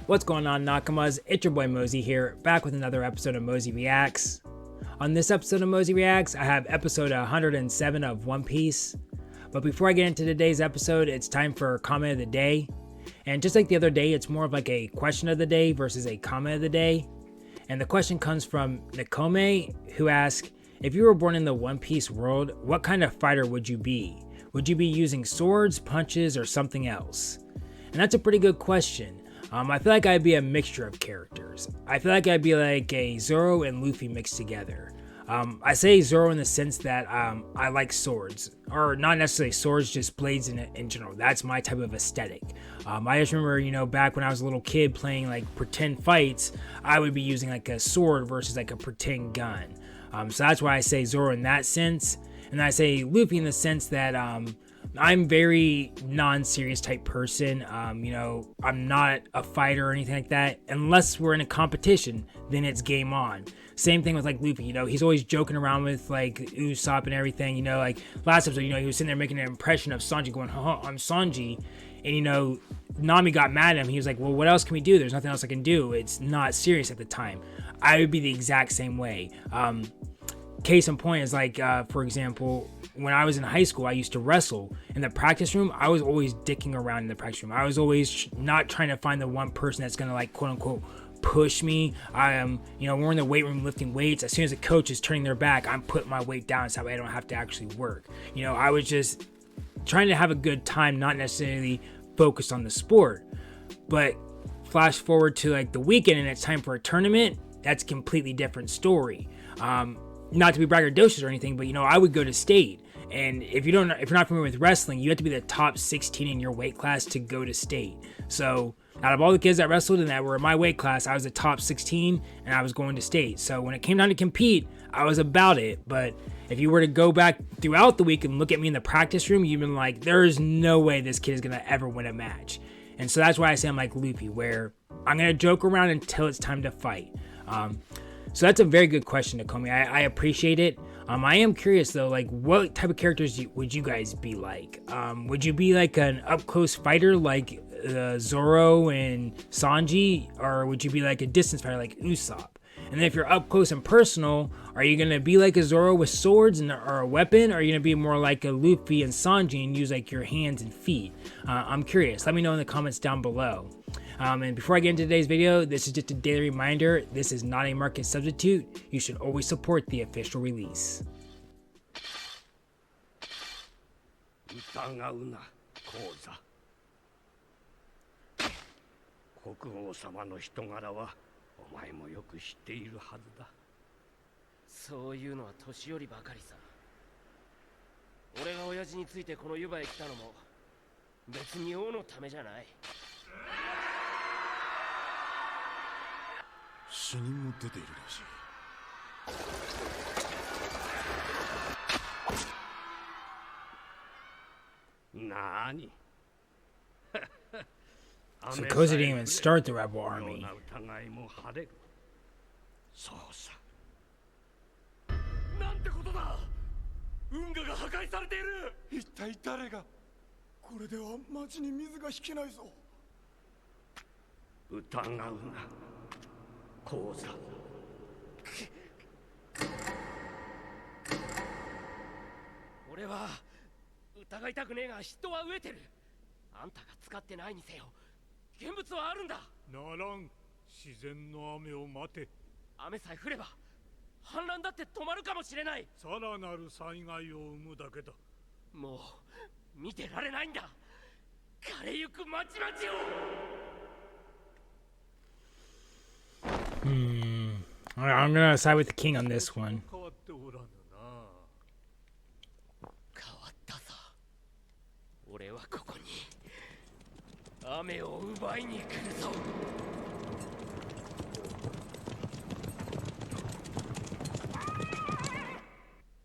What's going on, Nakamas? It's your boy Mozy here, back with another episode of Mozy Reacts. On this episode of Mozy Reacts, I have episode 107 of One Piece. But before I get into today's episode, it's time for comment of the day. And just like the other day, it's more of like a question of the day versus a comment of the day. And the question comes from Nikome, who asks, if you were born in the One Piece world, what kind of fighter would you be? Would you be using swords, punches, or something else? And that's a pretty good question. I feel like I'd be a mixture of characters. I feel like I'd be like a Zoro and Luffy mixed together. I say Zoro in the sense that I like swords, or not necessarily swords, just blades in general. That's my type of aesthetic. I just remember, back when I was a little kid playing like pretend fights, I would be using like a sword versus like a pretend gun. So that's why I say Zoro in that sense. And I say Luffy in the sense that I'm very non-serious type person. I'm not a fighter or anything like that. Unless we're in a competition, then it's game on. Same thing with like Luffy, he's always joking around with like Usopp and everything, like last episode, he was sitting there making an impression of Sanji going, haha, I'm Sanji. And Nami got mad at him. He was like, well, what else can we do? There's nothing else I can do. It's not serious at the time. I would be the exact same way. Case in point is like, for example, when I was in high school, I used to wrestle. In the practice room, I was always dicking around in the practice room. I was always not trying to find the one person that's gonna like, quote unquote, push me. I am, we're in the weight room lifting weights. As soon as the coach is turning their back, I'm putting my weight down so I don't have to actually work. I was just trying to have a good time, not necessarily focused on the sport. But flash forward to like the weekend and it's time for a tournament. That's a completely different story. Not to be braggadocious or anything, but I would go to state. And if you're not familiar with wrestling, you have to be the top 16 in your weight class to go to state. So out of all the kids that wrestled and that were in my weight class, I was the top 16 and I was going to state. So when it came down to compete, I was about it. But if you were to go back throughout the week and look at me in the practice room, you've been like, there's no way this kid is going to ever win a match. And so that's why I say I'm like Luffy, where I'm going to joke around until it's time to fight. So that's a very good question, Nakomi. I appreciate it. I am curious though, like what type of characters would you guys be like? Would you be like an up-close fighter like Zoro and Sanji, or would you be like a distance fighter like Usopp? And then if you're up close and personal, are you gonna be like a Zoro with swords or a weapon, or are you gonna be more like a Luffy and Sanji and use like your hands and feet? I'm curious. Let me know in the comments down below. And before I get into today's video, this is just a daily reminder, this is not a market substitute. You should always support the official release. 国王様の人柄はお前もよく知っているはずだ。そういうのは年寄りばかりさ。俺が親父についてこの湯葉へ来たのも別に王のためじゃない。死人も出ているらしい。なに So Koza didn't even start the rebel army. そうさ。なんてことだ。運河が破壊されている。一体誰が。これでは町に水が引けないぞ。疑うな。コウザ。俺は疑いたくねえが人は飢えてる。あんたが使ってないにせよ。現物はあるんだ。ならん。自然の雨を待て。雨さえ降れば氾濫だって止まるかもしれない。さらなる災害を生むだけだ。もう見てられないんだ。枯れゆく町々を。I'm gonna side with the king on this one. 変わっておらぬな。変わったさ。俺はここに雨を奪いに来るぞ。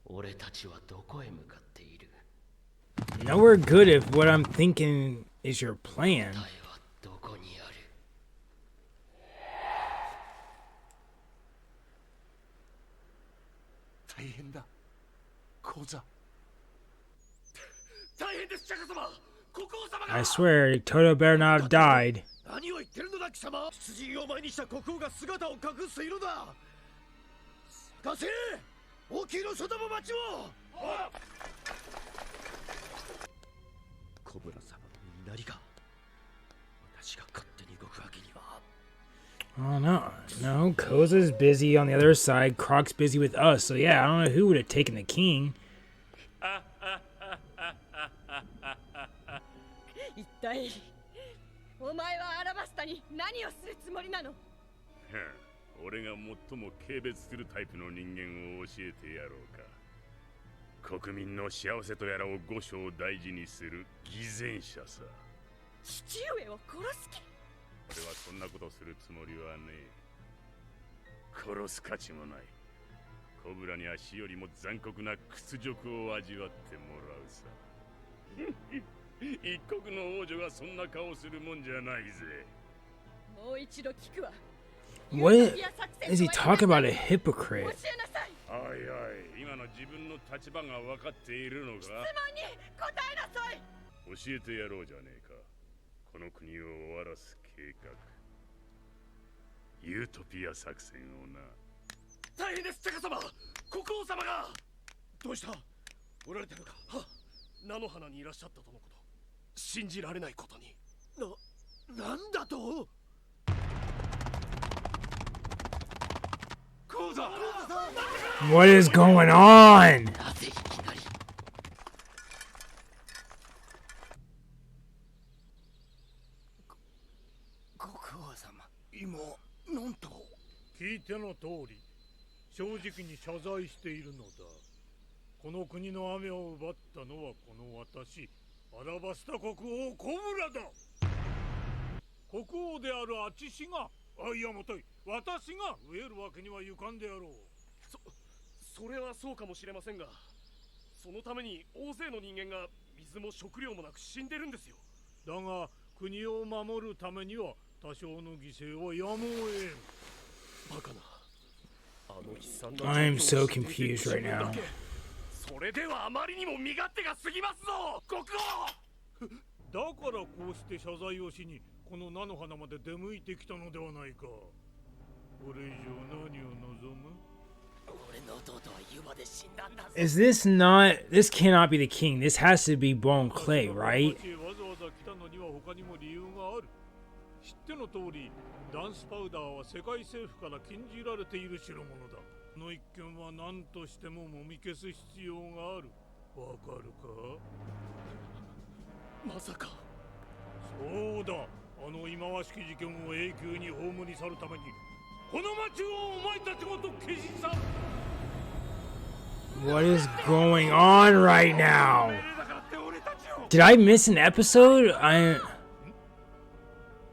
俺たちはどこへ向かっている？ Nowhere good if what I'm thinking is your plan. 答えはどこにある？大変だ。コザ。大変です、釈迦様。国王様が。 I swear, Toto better not have died. 何を言ってるのだ貴様。出陣を前にした国王が姿を隠す色だ。探せ、王宮の外も町も。コブラ様の稲荷が私が勝手に動くわけには。Oh no, no, Koza's busy on the other side, Croc's busy with us, so yeah, I don't know who would have taken the king. 一体お前はアラバスタに何をするつもりなの？俺が最も軽蔑するタイプの人間を教えてやろうか。国民の幸せとやらを五章大事にする偽善者さ。父上を殺す気？俺はそんなことするつもりはねえ。殺す価値もない。コブラには死よりも残酷な屈辱を味わってもらうさ。一国の王女がそんな顔するもんじゃないぜ。もう一度聞くわ。What is he talking about? A hypocrite? 教えなさい。おいおい、今の自分の立場が分かっているのか？質問に答えなさい。教えてやろうじゃねえか。この国を終わらす計画、ユートピア作戦をな。大変です、高様。国王様が。どうした？おられたのか？菜の花にいらっしゃったとのこと。信じられないことに。なんだと？コウザ！ What is going on? なぜいきなり。国王様。今なんと？聞いての通り、正直に謝罪しているのだ。この国の雨を奪ったのはこの私、アラバスタ国王コブラだ。国王であるあちしが、いやもとい、私が飢えるわけにはいかんであろう。それはそうかもしれませんが、そのために大勢の人間が水も食料もなく死んでるんですよ。だが国を守るためには多少の犠牲はやむを得ん。バカな。あの悲惨な I'm so confused right now. それではあまりにも身勝手が過ぎますぞ、国王。だからこうして謝罪をしにこの菜の花まで出向いてきたのではないか。これ以上何を望む？ Is this not? This cannot be the king. This has to be bone clay, right? わざわざ来たのには他にも理由がある。知っての通り、ダンスパウダーは世界政府から禁じられている代物だ。この一件は何としてももみ消す必要がある。わかるか？まさか。そうだ。あの忌まわしき事件を永久に葬り去るために、この町をお前たちごと消し去る。What is going on right now? Did I miss an episode?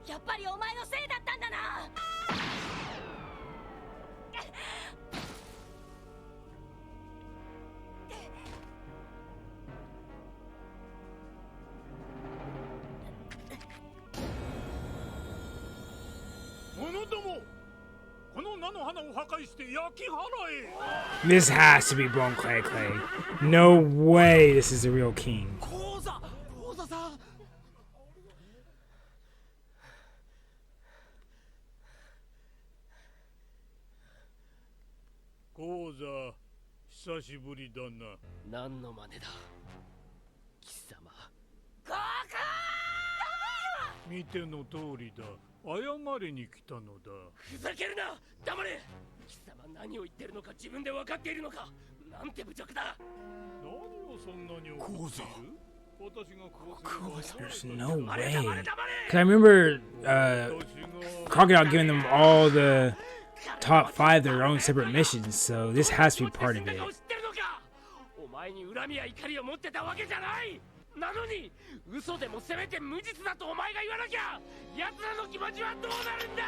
やっぱりお前のせいだったんだな。者ども、この菜の花を破壊して焼き払え。 This has to be bone clay clay. No way this is the real king. 講座さん。講座、久しぶりだな。何の真似だ、貴様。見ての通りだ。謝りに来たのだ。ふざけるな、黙れ。貴様何を言ってるのか自分で分かっているのか。なんて侮辱だ。何をそんなに怒っている？私がこうすれば。 There's no way. Cause I remember Crocodile giving them all the top 5 their own separate missions, so this has to be part of it. お前に恨みや怒りを持ってたわけじゃない。なのに嘘でもせめて無実だとお前が言わなきゃ、奴らの気持ちはどうなるんだ。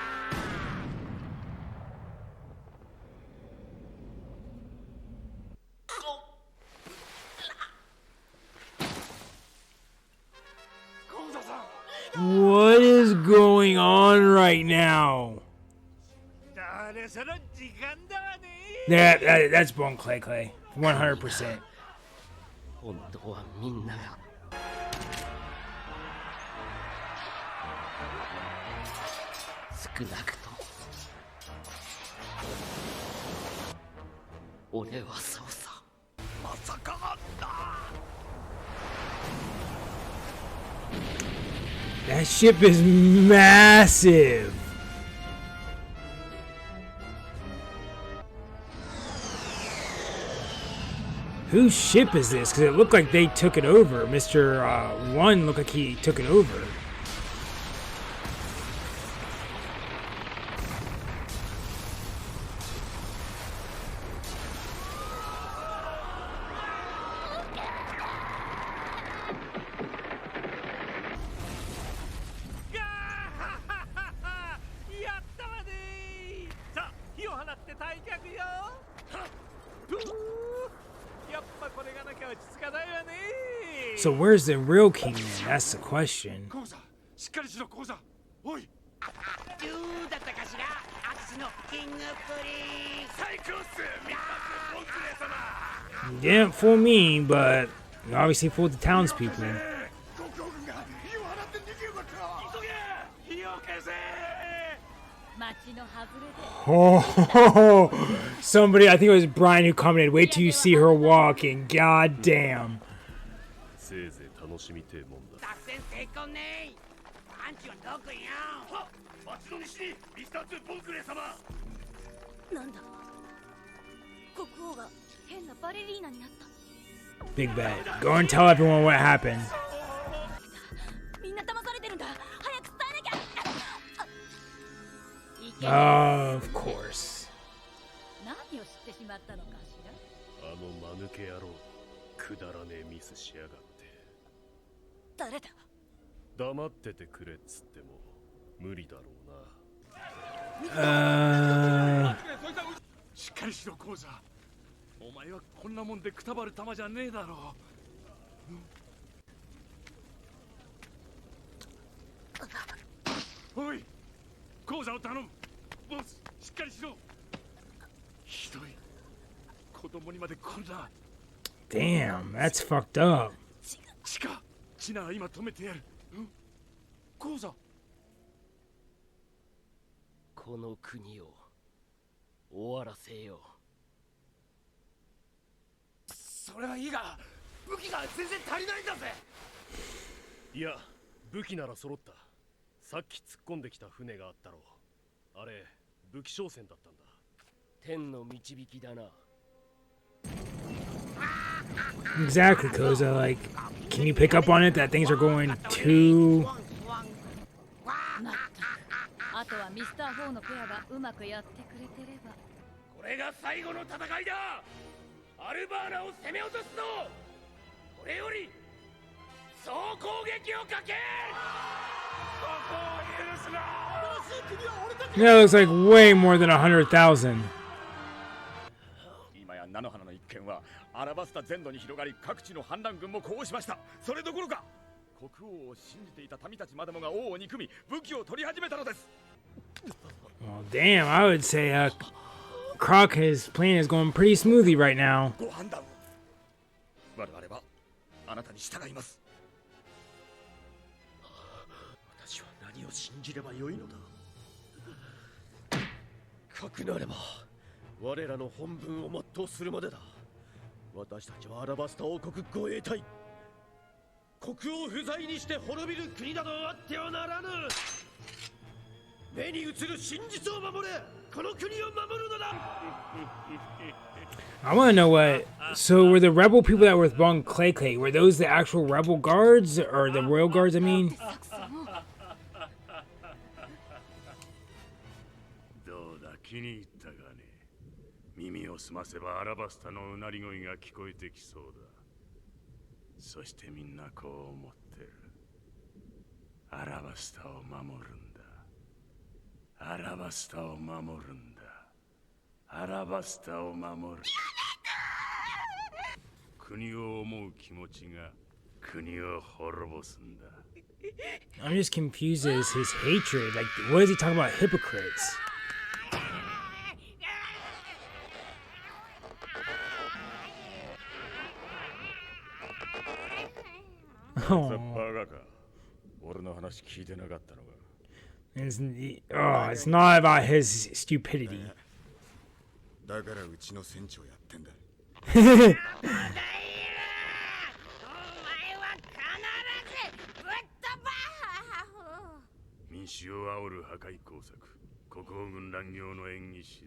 What is going on right now? That's bone clay clay. 100%. 本当はみんなが少なくとも俺はそうさ。まさかあんな。 That ship is massive. Whose ship is this? Because it looked like they took it over. Mr. One looked like he took it over. So where's the real king then? That's the question. コウさん、しっかりしろ、コウさん。おい。どうだったかしら、私のキングプリンス。最高っす、ミスターボンクレー様。 You didn't fool me, but you obviously fooled the townspeople. 国王軍が火を放って逃げよかった。急げ、火を消せ。町の外れで。 Oh, somebody, I think it was Brian who commented, wait till you see her walking. God damn. せいぜい楽しみてえもんだ。作戦成功ね。アンチはどこよ。は、町の西にミスター2ボンクレー様。なんだ。国王が変なバレリーナになった。 Big bet. Go and tell everyone what happened. みんな騙されてるんだ。早く伝えなきゃ。 Of course. 何を知ってしまったのかしら。あの間抜け野郎、くだらねえミスしやがって。誰だ。黙っててくれっつっても無理だろうな。しっかりしろ、コウさん。お前はこんなもんでくたばる玉じゃねえだろう。おい、コウさんを頼む。ボス、しっかりしろ。ひどい。子供にまでこんな。 Damn, that's fucked up. チカ、チナは今止めてやる。コウさん。この国を終わらせよう。それはいいが、武器が全然足りないんだぜ。いや、武器なら揃った。さっき突っ込んできた船があったろう。あれ、武器商船だったんだ。天の導きだな。 Exactly, Koza. Like, can you pick up on it that things are going too... あとはミスター4のペアがうまくやってくれてれば。これが最後の戦いだ。アルバーナを攻め落とすぞ。これより総攻撃をかけ。ここを許すな。 Yeah, it looks like way more than 100,000. 今や菜の花の一件はアラバスタ全土に広がり、各地の反乱軍も呼応しました。それどころか国王を信じていた民たちまでもが王を憎み、武器を取り始めたのです。 Well, damn, I would say Croc, his plan is going pretty smoothly right now. ご判断を。我々はあなたに従います。私は何を信じればよいのだ。かくなれば我らの本分を全うするまでだ。私たちはアラバスタ王国護衛隊。国王不在にして滅びる国などあってはならぬ。目に映る真実を守れ。この国を守るのだ。 I want to know what... So were the rebel people that were with Bong Clay Clay, were those the actual rebel guards? Or the royal guards, I mean? どうだ、気に入ったがね。耳を澄ませばアラバスタのうなり声が聞こえてきそうだ。そしてみんなこう思ってる。アラバスタを守るんだ。アラバスタを守るんだ。アラバスタを守る。国を思う気持ちが国を滅ぼすんだ。 I'm just confused as his hatred. Like, what is he talking about? Hypocrites. Oh. バカか。俺の話聞いてなかったのか。It's not about his stupidity. だからうちの船長やってんだ。お前は必ずぶっ飛ば民衆を煽る破壊工作、国王軍乱行の演技指導。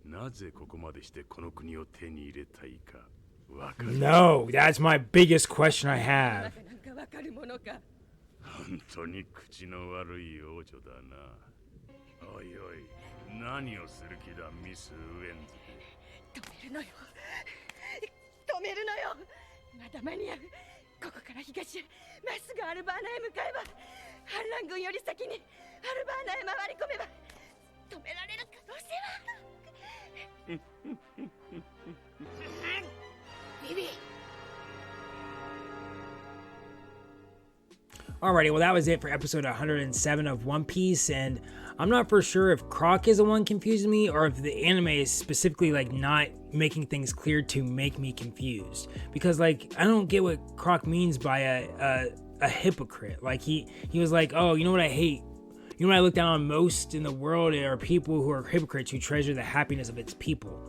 なぜここまでしてこの国を手に入れたいかわかる。No, that's my biggest question I have. なんかわかるものか。本当に口の悪い王女だな。おいおい、何をする気だ、ミス・ウェンズ。止めるのよ。止めるのよ。まだ間に合う。ここから東へ、まっすぐアルバーナへ向かえば、反乱軍より先にアルバーナへ回り込めば、止められる可能性は。ビビ。 Alrighty, well that was it for episode 107 of One Piece, and I'm not for sure if Croc is the one confusing me or if the anime is specifically like not making things clear to make me confused. Because like I don't get what Croc means by a hypocrite. Like he was like, oh, you know what I hate? You know what I look down on most in the world are people who are hypocrites who treasure the happiness of its people.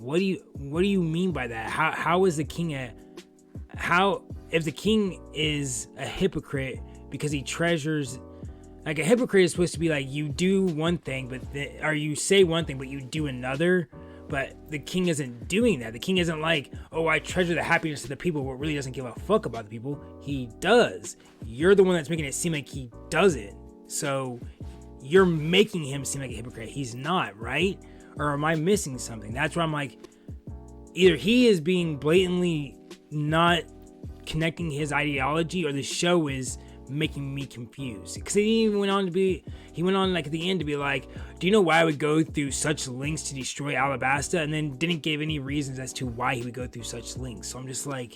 What do you mean by that? How is the king if the king is a hypocrite because he treasures, like a hypocrite is supposed to be like you do one thing or you say one thing but you do another, but the king isn't doing that. The king isn't like, oh, I treasure the happiness of the people, but really doesn't give a fuck about the people. He does. You're the one that's making it seem like he doesn't. So you're making him seem like a hypocrite. He's not, right? Or am I missing something? That's where I'm like, either he is being blatantly not connecting his ideology, or the show is making me confused. Because he went on like at the end to be like, do you know why I would go through such lengths to destroy Alabasta? And then didn't give any reasons as to why he would go through such lengths. So I'm just like,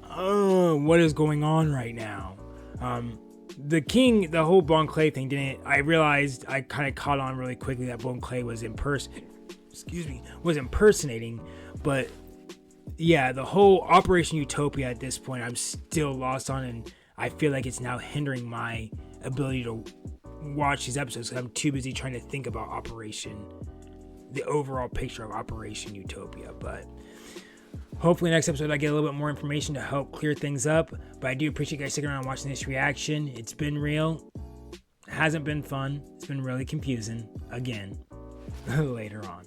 oh, what is going on right now? The king, the whole Bon Clay thing I realized I kind of caught on really quickly that Bon Clay was impersonating, but yeah, the whole Operation Utopia at this point I'm still lost on, and I feel like it's now hindering my ability to watch these episodes because I'm too busy trying to think about the overall picture of Operation Utopia. But hopefully next episode I get a little bit more information to help clear things up. But I do appreciate you guys sticking around and watching this reaction. It's been real. It hasn't been fun. It's been really confusing. Again, later on.